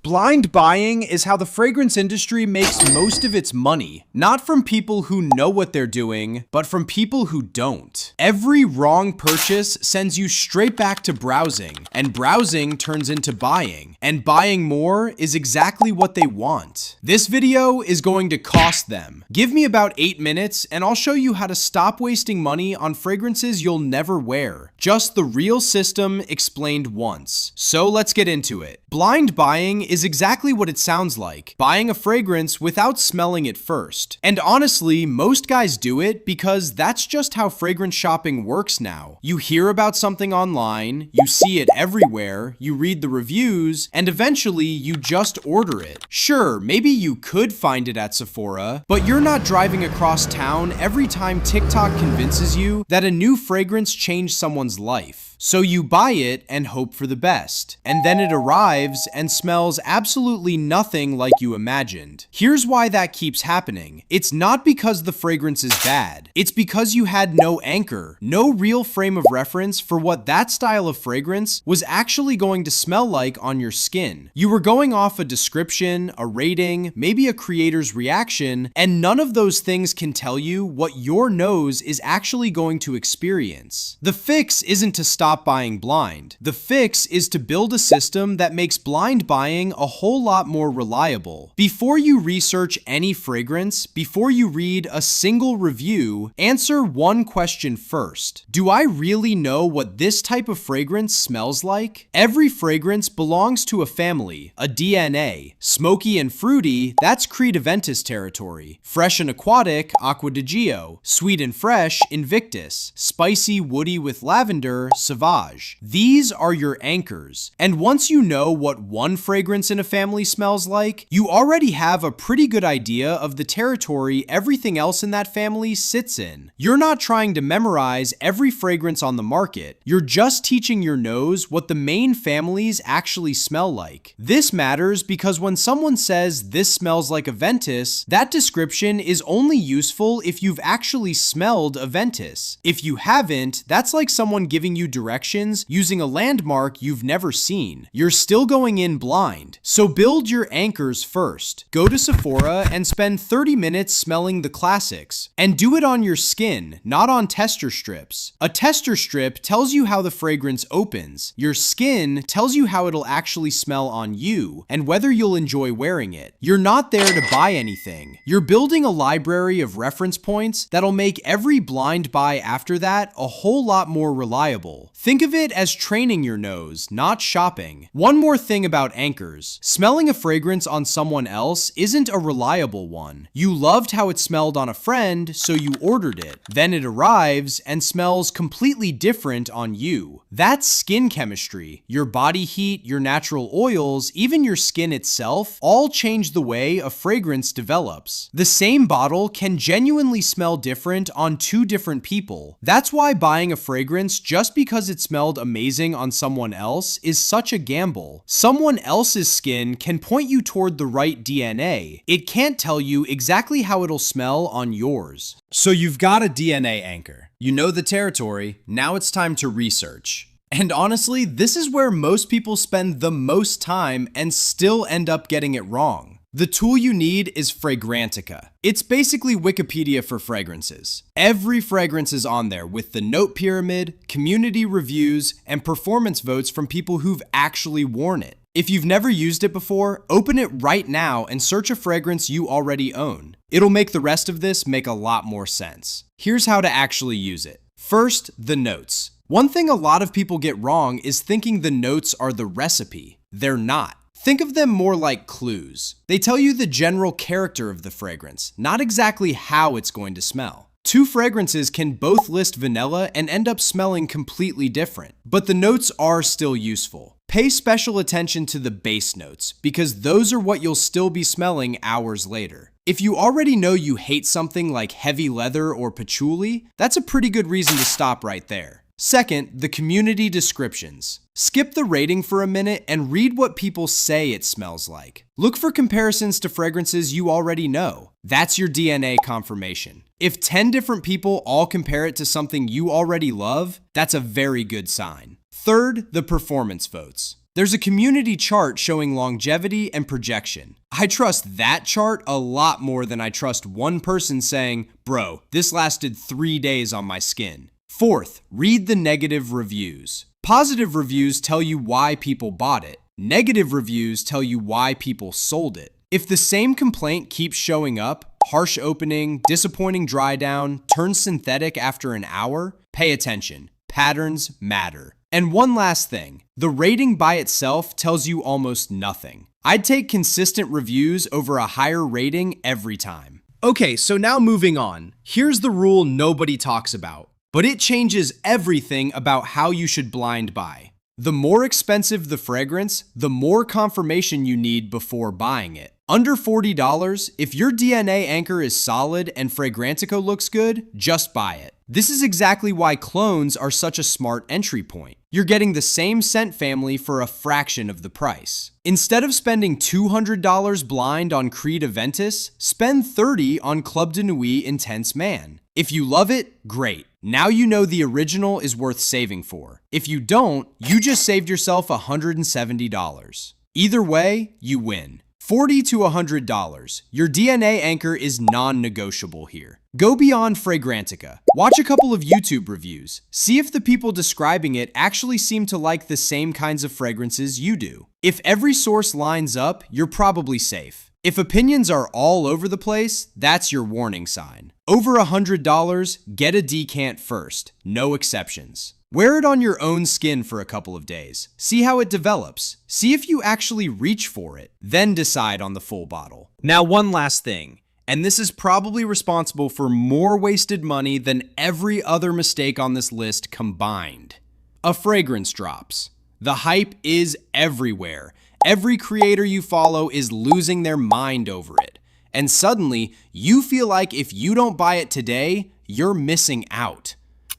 Blind buying is how the fragrance industry makes most of its money, not from people who know what they're doing, but from people who don't. Every wrong purchase sends you straight back to browsing, and browsing turns into buying, and buying more is exactly what they want. This video is going to cost them. Give me about 8 minutes and I'll show you how to stop wasting money on fragrances you'll never wear. Just the real system explained once. So let's get into it. Blind buying is exactly what it sounds like, buying a fragrance without smelling it first. And honestly, most guys do it because that's just how fragrance shopping works now. You hear about something online, you see it everywhere, you read the reviews, and eventually you just order it. Sure, maybe you could find it at Sephora, but you're not driving across town every time TikTok convinces you that a new fragrance changed someone's life. So you buy it and hope for the best. And then it arrives and smells absolutely nothing like you imagined. Here's why that keeps happening. It's not because the fragrance is bad. It's because you had no anchor, no real frame of reference for what that style of fragrance was actually going to smell like on your skin. You were going off a description, a rating, maybe a creator's reaction, and none of those things can tell you what your nose is actually going to experience. The fix isn't to stop buying blind. The fix is to build a system that makes blind buying a whole lot more reliable. Before you research any fragrance, before you read a single review, answer one question first. Do I really know what this type of fragrance smells like? Every fragrance belongs to a family, a DNA. Smoky and fruity, that's Creed Aventus territory. Fresh and aquatic, Acqua di Gio. Sweet and fresh, Invictus. Spicy, woody with lavender, Sauvage. These are your anchors. And once you know what one fragrance in a family smells like, you already have a pretty good idea of the territory everything else in that family sits in. You're not trying to memorize every fragrance on the market. You're just teaching your nose what the main families actually smell like. This matters because when someone says this smells like Aventus, that description is only useful if you've actually smelled Aventus. If you haven't, that's like someone giving you directions using a landmark you've never seen. You're still going in blind. So build your anchors first. Go to Sephora and spend 30 minutes smelling the classics. And do it on your skin, not on tester strips. A tester strip tells you how the fragrance opens. Your skin tells you how it'll actually smell on you and whether you'll enjoy wearing it. You're not there to buy anything. You're building a library of reference points that'll make every blind buy after that a whole lot more reliable. Think of it as training your nose, not shopping. One more thing about anchors. Smelling a fragrance on someone else isn't a reliable one. You loved how it smelled on a friend, so you ordered it. Then it arrives and smells completely different on you. That's skin chemistry. Your body heat, your natural oils, even your skin itself, all change the way a fragrance develops. The same bottle can genuinely smell different on two different people. That's why buying a fragrance just because it smelled amazing on someone else is such a gamble. Someone else's skin can point you toward the right DNA. It can't tell you exactly how it'll smell on yours. So you've got a DNA anchor. You know the territory. Now it's time to research. And honestly, this is where most people spend the most time and still end up getting it wrong. The tool you need is Fragrantica. It's basically Wikipedia for fragrances. Every fragrance is on there with the note pyramid, community reviews, and performance votes from people who've actually worn it. If you've never used it before, open it right now and search a fragrance you already own. It'll make the rest of this make a lot more sense. Here's how to actually use it. First, the notes. One thing a lot of people get wrong is thinking the notes are the recipe. They're not. Think of them more like clues. They tell you the general character of the fragrance, not exactly how it's going to smell. Two fragrances can both list vanilla and end up smelling completely different, but the notes are still useful. Pay special attention to the base notes, because those are what you'll still be smelling hours later. If you already know you hate something like heavy leather or patchouli, that's a pretty good reason to stop right there. Second, the community descriptions. Skip the rating for a minute and read what people say it smells like. Look for comparisons to fragrances you already know. That's your DNA confirmation. If 10 different people all compare it to something you already love, that's a very good sign. Third, the performance votes. There's a community chart showing longevity and projection. I trust that chart a lot more than I trust one person saying, bro, this lasted 3 days on my skin. Fourth, read the negative reviews. Positive reviews tell you why people bought it. Negative reviews tell you why people sold it. If the same complaint keeps showing up, harsh opening, disappointing dry down, turns synthetic after an hour, pay attention. Patterns matter. And one last thing, the rating by itself tells you almost nothing. I'd take consistent reviews over a higher rating every time. Okay, so now moving on. Here's the rule nobody talks about, but it changes everything about how you should blind buy. The more expensive the fragrance, the more confirmation you need before buying it. Under $40, if your DNA anchor is solid and Fragrantica looks good, just buy it. This is exactly why clones are such a smart entry point. You're getting the same scent family for a fraction of the price. Instead of spending $200 blind on Creed Aventus, spend $30 on Club de Nuit Intense Man. If you love it, great. Now you know the original is worth saving for. If you don't, you just saved yourself $170. Either way, you win. $40 to $100. Your DNA anchor is non-negotiable here. Go beyond Fragrantica. Watch a couple of YouTube reviews. See if the people describing it actually seem to like the same kinds of fragrances you do. If every source lines up, you're probably safe. If opinions are all over the place, that's your warning sign. Over $100, get a decant first. No exceptions. Wear it on your own skin for a couple of days. See how it develops. See if you actually reach for it. Then decide on the full bottle. Now, one last thing, and this is probably responsible for more wasted money than every other mistake on this list combined. A fragrance drops. The hype is everywhere. Every creator you follow is losing their mind over it. And suddenly, you feel like if you don't buy it today, you're missing out.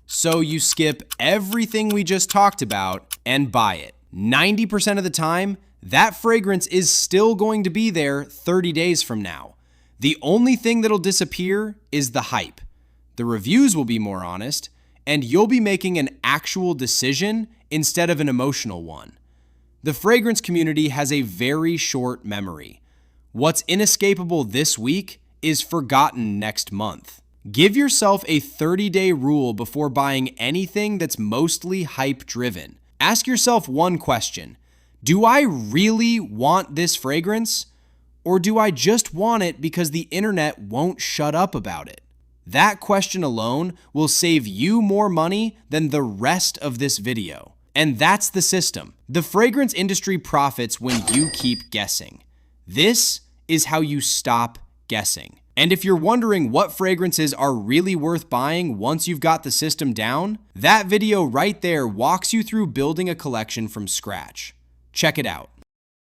So you skip everything we just talked about and buy it. 90% of the time, that fragrance is still going to be there 30 days from now. The only thing that'll disappear is the hype. The reviews will be more honest, and you'll be making an actual decision instead of an emotional one. The fragrance community has a very short memory. What's inescapable this week is forgotten next month. Give yourself a 30-day rule before buying anything that's mostly hype-driven. Ask yourself one question. Do I really want this fragrance? Or do I just want it because the internet won't shut up about it? That question alone will save you more money than the rest of this video. And that's the system. The fragrance industry profits when you keep guessing. This is how you stop guessing. And if you're wondering what fragrances are really worth buying once you've got the system down, that video right there walks you through building a collection from scratch. Check it out.